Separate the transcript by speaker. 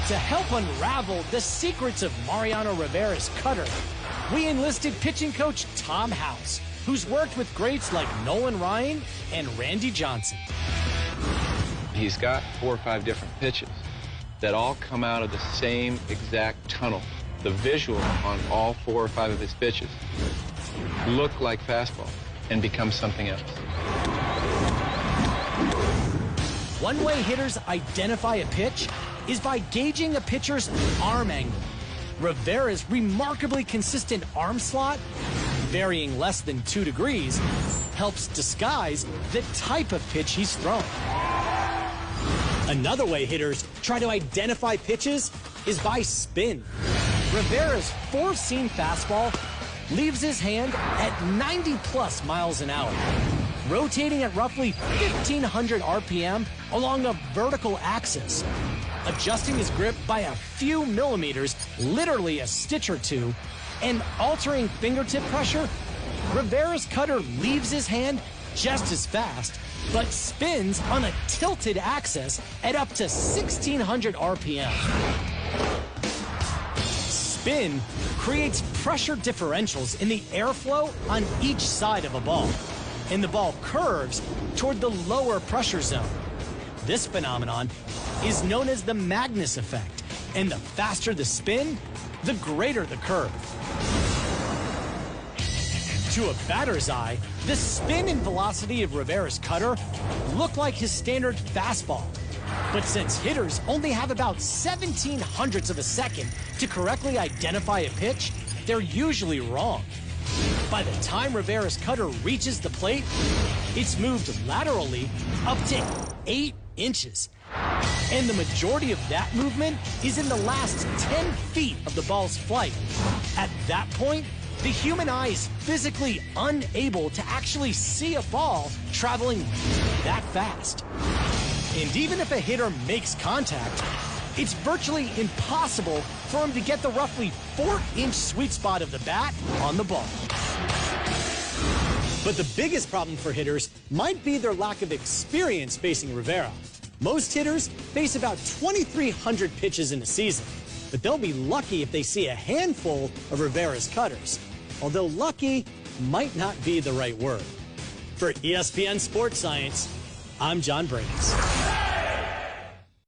Speaker 1: To help unravel the secrets of Mariano Rivera's cutter, we enlisted pitching coach Tom House, who's worked with greats like Nolan Ryan and Randy Johnson.
Speaker 2: He's got 4 or 5 different pitches that all come out of the same exact tunnel. The visual on all 4 or 5 of his pitches look like fastball and become something else.
Speaker 1: One way hitters identify a pitch is by gauging a pitcher's arm angle. Rivera's remarkably consistent arm slot, varying less than 2 degrees, helps disguise the type of pitch he's throwing. Another way hitters try to identify pitches is by spin. Rivera's 4-seam fastball leaves his hand at 90+ miles an hour, rotating at roughly 1,500 RPM along a vertical axis, adjusting his grip by a few millimeters, literally a stitch or two, and altering fingertip pressure. Rivera's cutter leaves his hand just as fast, but spins on a tilted axis at up to 1,600 RPM. Spin creates pressure differentials in the airflow on each side of a ball, and the ball curves toward the lower pressure zone. This phenomenon is known as the Magnus effect, and the faster the spin, the greater the curve. To a batter's eye, the spin and velocity of Rivera's cutter look like his standard fastball. But since hitters only have about 0.17 of a second to correctly identify a pitch, they're usually wrong. By the time Rivera's cutter reaches the plate, it's moved laterally up to 8 inches. And the majority of that movement is in the last 10 feet of the ball's flight. At that point, the human eye is physically unable to actually see a ball traveling that fast. And even if a hitter makes contact, it's virtually impossible for him to get the roughly 4-inch sweet spot of the bat on the ball. But the biggest problem for hitters might be their lack of experience facing Rivera. Most hitters face about 2,300 pitches in a season, but they'll be lucky if they see a handful of Rivera's cutters, although lucky might not be the right word. For ESPN Sports Science, I'm John Brace.